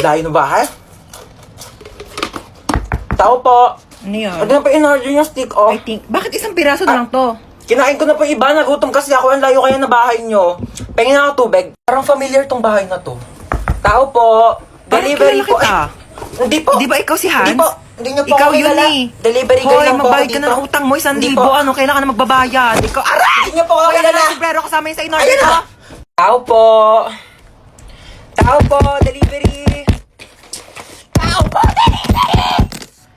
Layo ng bahay. Tao po. Ano yun? Ano na pa in-order yung stick off? I think, bakit isang piraso na lang to? Kinain ko na po iba, nagutom kasi ako. Ang layo kaya na bahay nyo. Pengin na ako tubig. Parang familiar tong bahay na to. Tao po. Delivery kilala po. kita. Hindi po. Di ba ikaw si Hans? Hindi po. Hindi nyo po Ikaw ako yun kilala. eh. Delivery girl Hoy, lang po ako magbayad ka dito. na ng utang mo, 1,000. Hindi po. Ano, kailangan na magbabayad. Ikaw, aray! Hindi nyo po ako Kaya kilala. na, sombrero kasama yun sa in-order Ayun ko. na. Tao po. Tao po. Delivery. Tao po. Delivery.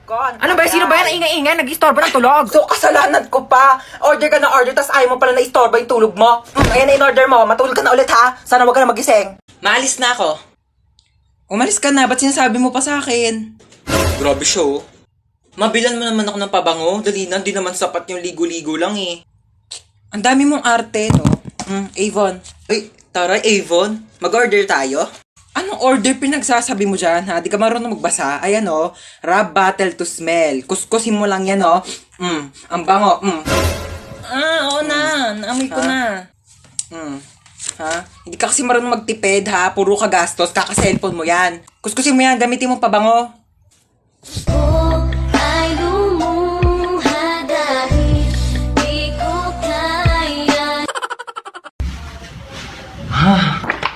Kon, Ano ba, sino ba yan ang ingay-ingay? Nag-istorbo ng tulog. So, kasalanan ko pa. Order ka na order, tas ayaw mo pala na-istorba yung tulog mo. Ayan na in-order mo. Matulog ka na ulit, ha? Sana wag ka na magising. Maalis na ako. Umalis ka na, ba't sinasabi mo pa sa akin? Grabe siya, oh. Mabilan mo naman ako ng pabango. Dali na, di naman sapat yung ligo-ligo lang, eh. Ang dami mong arte, no? Avon. Uy, taray, Avon. Mag-order tayo? Anong order pinagsasabi mo dyan, ha? Di ka marunong magbasa. Ayan, oh. Rub bottle to smell. Kuskusin mo lang yan, oh. Ang bango, Oo na. Naamoy ko na. Ha? Hindi ka kasi marunong magtipid, ha? Puro ka gastos. Kaka-cellphone mo yan. Kuskusin mo yan. Gamitin mo pabango. Ay lumuha dahil di ko kaya.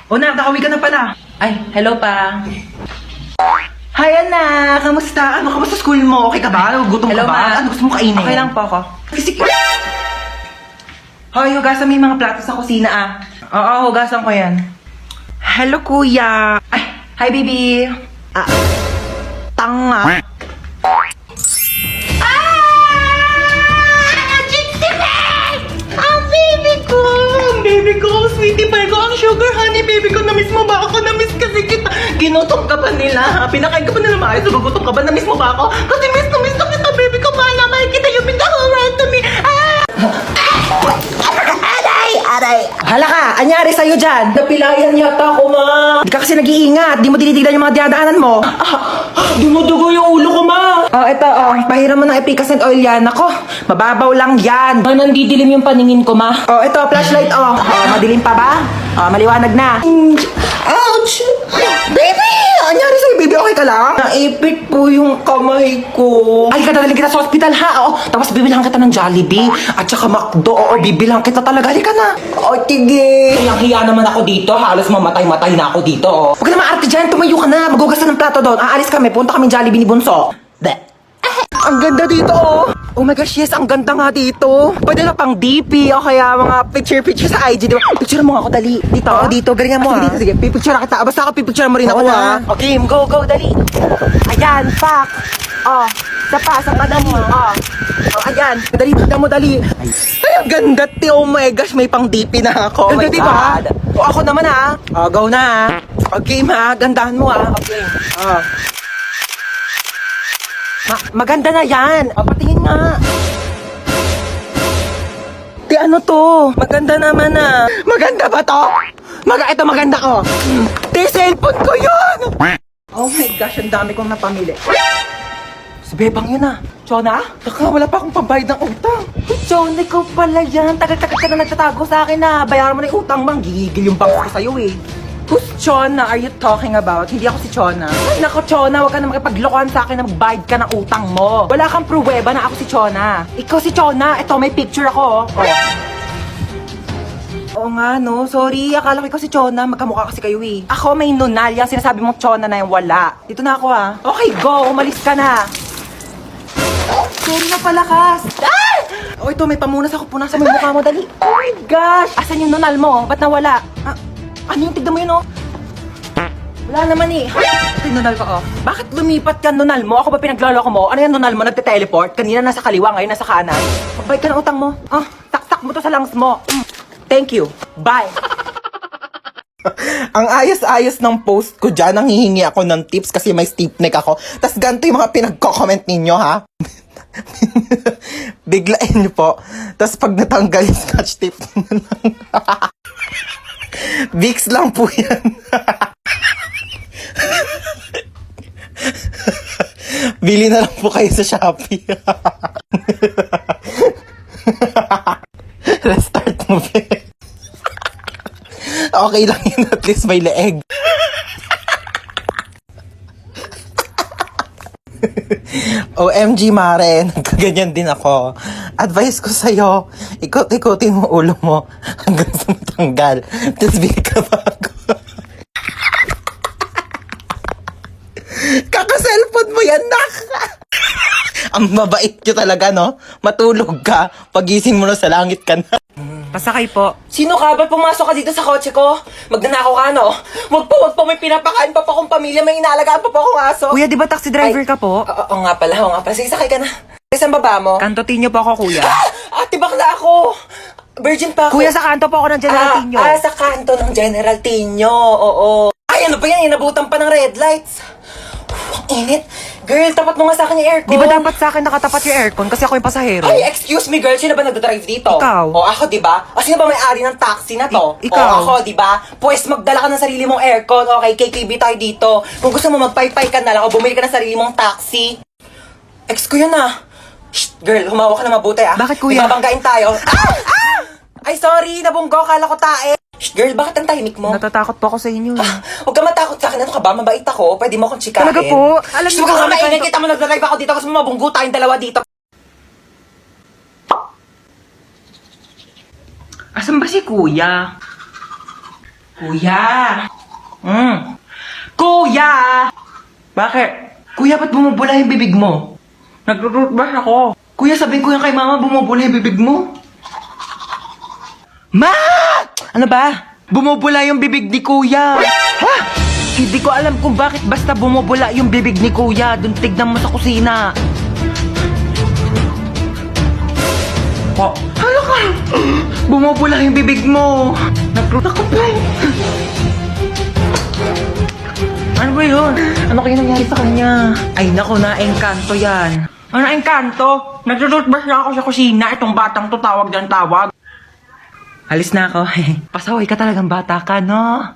O na, kakawi ka na pala. Ay, hello pa. Hi, anak! Kamusta? Kamusta school mo? Okay ka ba? Gutom Hello, ka ba? ma. Ano gusto mo kainin? Okay lang po ako. Sige. Hoy, hugasan mo yung mga plato sa kusina, ah. Oo, hugasan ko yan. Hello, kuya. Ay, hi, baby. Tanga. Baby ko, sweetie pie ko, ang sugar honey, baby ko, na-miss mo ba ako? Na-miss kasi kita. Ginutom ka ba nila? Pinakain ka ba nila maayos? Gugutom ka ba? Na-miss mo ba ako? Kasi miss na kita, baby ko. Paano makikita yung been the whole world to me? Aray! Hala ka! Anyari sa'yo dyan? Napilayan yata ako, ma. Di ka kasi nag-iingat. Di mo tinitignan yung mga dinadaanan mo. Dumudugo yung ulo ko, ma. Ito, pahiram mo ng epicacent oil yan. Ako, mababaw lang yan. Nandidilim yung paningin ko, ma. Ito, flashlight, madilim pa ba? Maliwanag na. Ouch! Baby! Anyari sa'yo, baby? Okay ka lang? Naipit po yung kamay ko. Ay, dadalhin kita sa hospital, ha? Tapos bibilang kita ng Jollibee. At saka McDo. Bibilang kita talaga. Halika na. Tige. Hiyang-hiya naman ako dito. Halos mamatay-matay na ako dito. Huwag ka na maarte dyan. Tumayo ka na. Magugas ka ng plato doon. Aalis kami. Punta kami Jollibee ni Bunso. Ang ganda dito, oh. Oh my gosh, yes. Ang ganda nga dito. Pwede na pang DP o kaya mga picture sa IG, di ba? Picture mo nga ako, dali. Dito. Dito. Galingan mo, ha? Sige, pipicture kita. Basta ako pipicture mo rin ako, ha? Okay, go, dali. Ayan, pak. Sa pa dali. Ayan. Dali, tignan mo, dali. Ay, ang ganda, ti. Oh my gosh, may pang DP na ako. Ganda, My di ba? God. Ako naman, ha? Go na, ha? Okay, ma. Gandahan mo, ha? Okay. Maganda na yan. Patingin nga. Ti, ano to? Maganda naman, ah. Maganda ba to? Ito maganda ko. Ti, cellphone ko yun! Oh my gosh, ang dami kong napamili. Si Bebang yun, ah. Chona? Taka, wala pa akong pambayad ng utang. Chona, ikaw pala yan. Tagal-tagal ka na nagtatago sa akin, ah. Bayaran mo na yung utang, bang. Gigigil yung bangko ko sa'yo, eh. Who's Chona are you talking about? Hindi ako si Chona. Ay, nako, Chona, huwag ka na makipaglokohan sa akin na magbayad ka ng utang mo. Wala kang pruweba na ako si Chona. Ikaw si Chona. Ito, may picture ako. Oo nga, no. Sorry, akala ko ikaw si Chona. Magkamukha kasi kayo, eh. Ako, may nunal. Yung sinasabi mong Chona na yung wala. Dito na ako, ha. Okay, go. Umalis ka na. Sorry na pala, Kas. Ito, may pamunas ako. Punasan mo yung mukha mo, dali. Oh my gosh. Asan yung nunal mo? Ba't nawala? Ano yung tignan mo yun, oh? Wala naman, eh. Ito yung nunal ko, oh. Bakit lumipat ka nunal mo? Ako ba pinagloloko mo? Ano yung nunal mo? Nagte-teleport? Kanina nasa kaliwa, ngayon nasa kanan. Magbayad ka ng utang mo. Tak-tak mo to sa lungs mo. Thank you. Bye. Ang ayos-ayos ng post ko dyan, nanghihingi ako ng tips kasi may stiff neck ako. Tas ganito yung mga pinagko-comment ninyo, ha? Biglain nyo po. Tas pag natanggal yung scotch tape nyo lang. Vicks lang po yan. Bili na lang po kayo sa Shopee. Restart mo, be. Okay lang yun, at least may leeg. OMG, Mare. Nagkaganyan din ako. Advice ko sa'yo, ikot-ikotin mo ulo mo hanggang sa matanggal. Tapos bigay ka pa ako. Kaka-cellphone mo yan, nak! Ang mabait nyo talaga, no? Matulog ka, pagising mo na sa langit ka na. Pasakay po. Sino ka? Ba't pumasok ka dito sa kotse ko? Magnanakaw ka, no? Wag po, may pinapakain pa po akong pamilya, may inaalagaan pa po akong aso. Kuya, di ba taxi driver Ay, ka po? Oo nga pala. Sige, sakay ka na. Saan baba mo? Kantotin niyo po ako, kuya. Ate, bakla ako! Virgin pa ako. Kuya, sa kanto po ako ng General Tino. Sa kanto ng General Tino, oo. Ay, ano ba yan? Inabutan pa ng red lights. Ang init. Girl, tapat mo nga sa akin yung aircon. Di ba dapat sa akin nakatapat yung aircon kasi ako yung pasahero? Ay, excuse me, girl. Sino ba nagdadrive dito? Ikaw. O, ako, di ba? O, sino ba may-ari ng taxi na to? Ikaw. O, ako, di ba? Pues, magdala ka ng sarili mong aircon. Okay, KKB tayo dito. Kung gusto mo, magpaypay ka na lang o bumili ka ng sarili mong taxi. Ex ko yun, ah. Shh, girl, humawa ka na mabuti, ah. Bakit, kuya? Ibabanggain tayo. Ay, sorry, nabunggo. Kala ko tae. Shh, girl, bakit ang tahimik mo? Natatakot po ako sa inyo. Huwag ka matakot sa akin. Ano ka ba? Mabait ako. Pwede mo akong chikahin. Talaga po? Alam Shh, niyo huwag ba, ka may maingay. ganito- Kita mo nagdadrive ako dito kasi mabunggo tayong dalawa dito. Asan ba si kuya? Kuya! Kuya! Bakit? Kuya, ba't bumubula yung bibig mo? Nagtututbrush ako. Kuya, sabihin ko yan kay mama, bumubula yung bibig mo. Ma! Ano ba? Bumubula yung bibig ni kuya. Ha? Hindi ko alam kung bakit basta bumubula yung bibig ni kuya. Doon tignan mo sa kusina. Po. Hala ka! Bumubula yung bibig mo. Nagrutak ko pa. Ano ba yun? Ano kaya nangyari sa kanya? Ay nako, na-engkanto yan. Ano engkanto? Nagtututbrush na ako sa kusina. Itong batang to tawag ng tawag. Alis na ako. Pasaway ka talagang bata ka, no?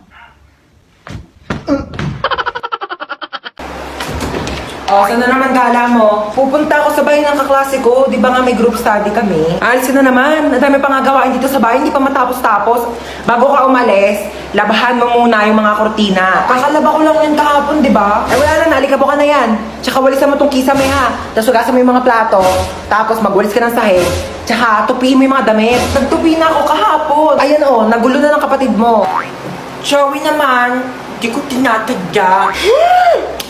Saan na naman gala mo? Pupunta ako sa bahay ng kaklase ko. Di ba nga may group study kami? Alis ka na naman. Ang dami pa nga gawain dito sa bahay. Hindi pa matapos-tapos. Bago ka umalis, labahan mo muna yung mga kortina. Kakalaba ko lang yan kahapon, di ba? Wala na, nalikabo ka na yan. Tsaka walisan mo tong kisame ha. Tapos hugasan mo yung mga plato. Tapos magwalis ka ng sahig. Tsaka tupiin mo yung mga damit. Nagtupi na ako kahapon. Ayan nagulo na ng kapatid mo. Joey naman, di ko tinatadya.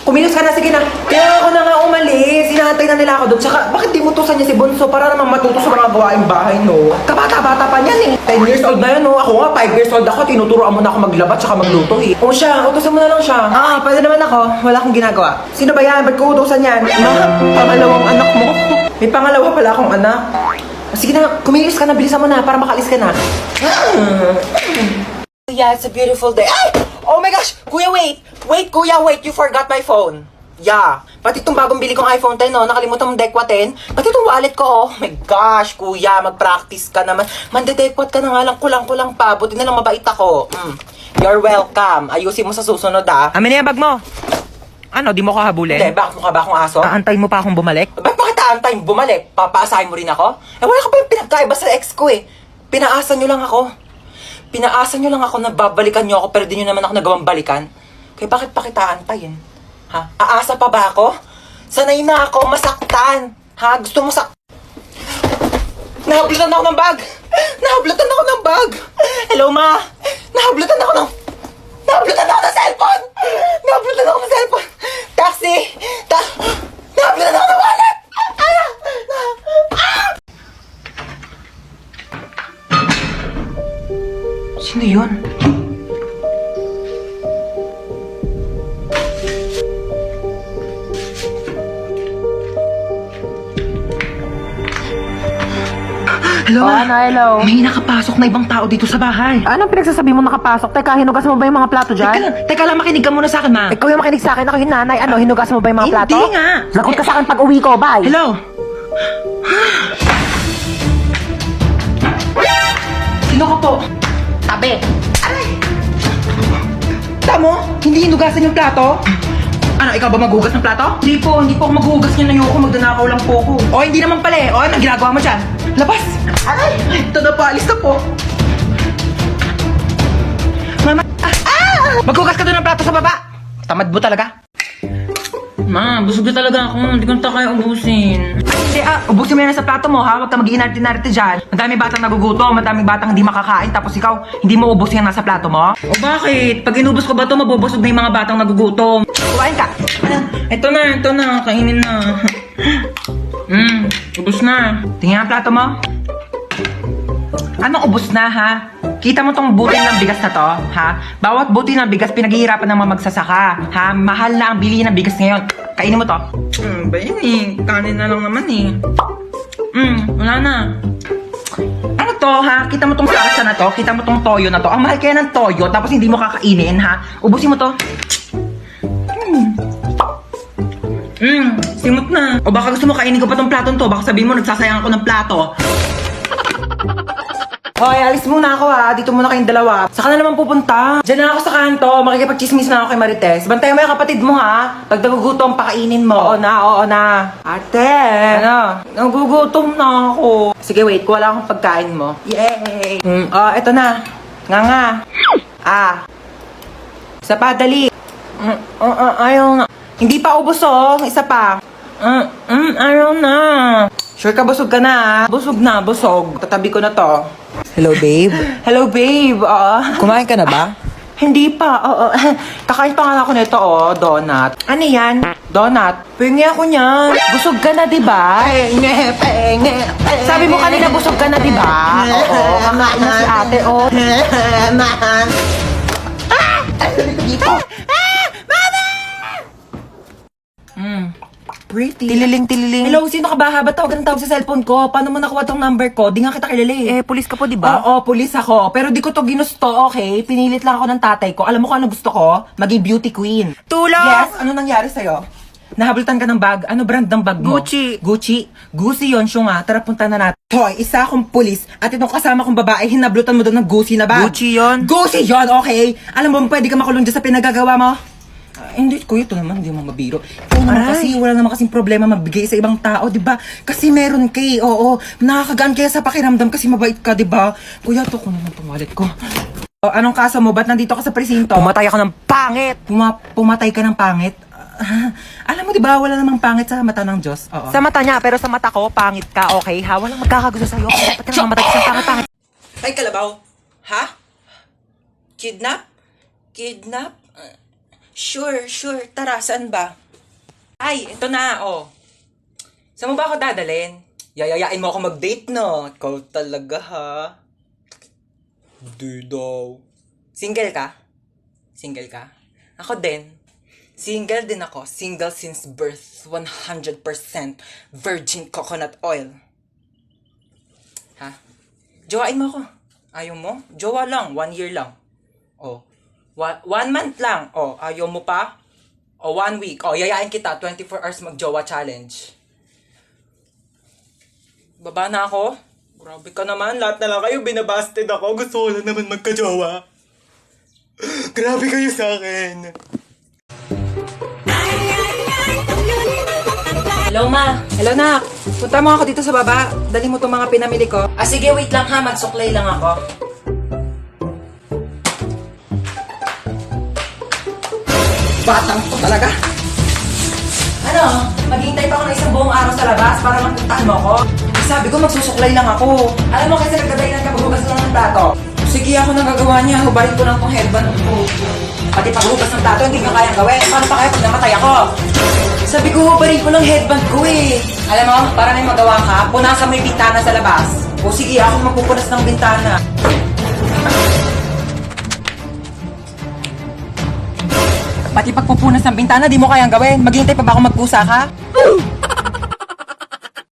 Kumilos ka na, sige na. Kaya ako na nga umalis. Hinahantay na nila ako doon. Tsaka, bakit di mo tusan niya si Bonso para naman matuto sa mga gawaing bahay, no? Kabata-bata pa niyan eh. 10 years old na yan, no? Ako nga, 5 years old ako. Tinuturoan mo na ako maglaba tsaka magluto eh. O siya, utusan mo na lang siya. Pwede naman ako. Wala akong ginagawa. Sino ba yan? Ba't ko utusan yan? Pangalawang anak mo. May pangalawa pala akong anak. Sige na, kumilos ka na. Bilisan mo na para makalis ka na. Yeah, it's a beautiful day. Ay! Oh my gosh! Kuya, wait! Wait, kuya, wait! You forgot my phone. Yeah. Pati itong bagong bili kong iPhone 10, no? Nakalimutan mong Dekwa 10. Pati itong wallet ko, oh my gosh, kuya, mag-practice ka naman. Mandedekwat ka na nga lang, kulang-kulang pa. Buti na lang mabait ako. You're welcome. Ayusin mo sa susunod, ah. Amin na yung bag mo. Ano, di mo ko habulin? Hindi, bakit mukha ba akong aso? Aantayin mo pa akong bumalik? Bakit aantayin bumalik? Papaasahin mo rin ako? Wala ka pa yung pinagkaiba sa ex ko, eh. Pinaasa nyo lang ako. Pinaasa nyo lang ako na babalikan nyo ako pero di nyo naman ako nagawang balikan. Kaya bakit pa kita antayin? Ha? Aasa pa ba ako? Sanay na ako masaktan. Ha? Gusto mo Nahablutan ako ng bag! Nahablutan ako ng bag! Hello, ma! Nahablutan ako ng cellphone! Nahablutan ako ng cellphone! Taxi! Nahablutan ako ng wallet! Sino yun? Hello, hello. May nakapasok na ibang tao dito sa bahay. Anong pinagsasabi mo nakapasok? Teka, hinugas mo ba yung mga plato dyan? Teka lang, makinig ka muna sa akin, ma. Ikaw yung makinig sa akin, ako yung nanay. Ano, hinugas mo ba yung mga plato? Hindi nga. Lagot ka sa akin pag uwi ko, bye. Hello? Sino ka po? Tabi. Tamo? Hindi hinugasan yung plato? Ano, ikaw ba maghugas ng plato? Hindi po ako maghugas niyan. Ayoko, magdanakaw lang po ako. O, hindi naman pala eh. O, anong ginagawa mo dyan? Labas! Aray! Ito na po, alis na po. Mama! Maghugas ka doon ng plato sa baba! Tamad mo talaga. Ma, busog na talaga ako. Hindi ko na kaya ubusin. Hindi ubusin mo yan sa plato mo ha. Huwag ka mag-iinarte-inarte dyan. Madami batang nagugutom, madami batang hindi makakain. Tapos ikaw, hindi mo ubus yan nasa plato mo. O bakit? Pag inubos ko ba ito, mabubusog na yung mga batang nagugutom. Kumain ka. Ito na. Kainin na. Ubos na. Tingnan ang plato mo. Anong ubus na ha? Kita mo tong butil ng bigas na to, ha? Bawat butil ng bigas pinaghihirapan ng mga magsasaka, ha? Mahal na ang bilihin ng bigas ngayon. Kainin mo to. Ba yun eh? Kanin na lang naman eh. Wala na. Ano to, ha? Kita mo tong salsa na to? Kita mo tong toyo na to? Ang mahal kaya ng toyo, tapos hindi mo kakainin, ha? Ubusin mo to. Simot na. O baka gusto mo kainin ko pa tong platon to. Baka sabihin mo nagsasayang ako ng plato. Hoy, alis muna ako ha. Dito muna kayong dalawa. Saka na naman pupunta. Diyan na ako sa kanto. Makikipag-chismis na ako kay Marites. Bantayan mo yung kapatid mo ha. Pag nagugutom, pakainin mo. Oo na. Ate! Ano? Nagugutom na ako. Sige, wait. Wala akong pagkain mo. Yay! Eto na. Nga. Isa pa, dali. Ayaw na. Hindi pa ubos oh. Isa pa. Ayaw na. Sure ka, busog ka na ha? Busog na, busog. Tatabi ko na to. Hello, babe. Hello, babe. Kumain ka na ba? Hindi pa. Kakain pa nga ako nito, donut. Ano yan? Donut. Pengi ako niyan. Busog ka na, di ba? Penge. Sabi mo kanina busog ka na, di ba? Oo, kakain na si ate, Pretty. Tililing. Hello, sino ka ba? Ba't tawag ng tawag sa cellphone ko? Paano mo nakuha tong number ko? Di nga kita kilala eh. Pulis ka po, di ba? Oo, pulis ako. Pero di ko to ginusto, okay? Pinilit lang ako ng tatay ko. Alam mo kung ano gusto ko? Maging beauty queen. Tulong! Yes, ano nangyari sa'yo? Nahabultan ka ng bag? Ano brand ng bag mo? Gucci. Gucci yun, siya nga. Tara, punta na natin. Hoy, isa akong pulis at itong kasama kong babae, hinablutan mo doon ng Gucci na bag. Gucci yun? Gucci yun, okay? Alam mo, pwede ka makulong dyan sa pinagagawa mo? Hindi, kuya, ito naman, hindi mo mabiro. Ikaw naman kasi, wala naman kasing problema magbigay sa ibang tao, di ba? Kasi meron kay, oo. Nakakagaan kaya sa pakiramdam kasi mabait ka, di ba? Kuya, ito ko naman itong wallet ko. Anong kaso mo? Ba't nandito ka sa presinto? Pumatay ako ng pangit! Pumatay ka ng pangit? Alam mo, di ba, wala namang pangit sa mata ng Diyos. Oo. Sa mata niya, pero sa mata ko, pangit ka, okay? Ha? Walang magkakagusto sa'yo. Dapat ka naman matay sa pangit. Ay, kalabaw. Ha? Kidnap? Sure. Tara, saan ba? Ay, ito na, Saan mo ba ako dadalhin? Yayayain mo ako mag-date, no? Ikaw talaga, ha? Di daw. Single ka? Ako din. Single din ako. Single since birth. 100% virgin coconut oil. Ha? Jowain mo ako. Ayaw mo? Jowa lang. 1 year lang. 1 month lang. Ayaw mo pa? 1 week. Yayain kita. 24 hours mag-jowa challenge. Baba na ako? Grabe ka naman. Lahat na lang kayo binabasted ako. Gusto ko lang naman magka-jowa. Grabe kayo sa akin. Hello, ma. Hello, nak. Punta mo ako dito sa baba. Dali mo itong mga pinamili ko. Sige, wait lang ha. Magsuklay lang ako. Batang to talaga. Ano? Maghintay pa ako ng isang buong araw sa labas para mapuntahan mo ako? Sabi ko, magsusuklay lang ako. Alam mo kasi nagdadahilan ka, paghugas lang ng plato. Sige, ako nang gagawa niya. Hubarin ko lang tong headband ko. Pati paghugas ng plato, hindi nyo kayang gawin. Paano pa kaya pag namatay ako? Sabi ko, hubarin ko lang headband ko eh. Alam mo, para na yung magawa ka, punasan mo yung bintana sa labas. O sige, ako magpupunas ng bintana. Pati pagpupunas ng bintana, di mo kayang gawin. Maghintay pa ba ako magpusa ka?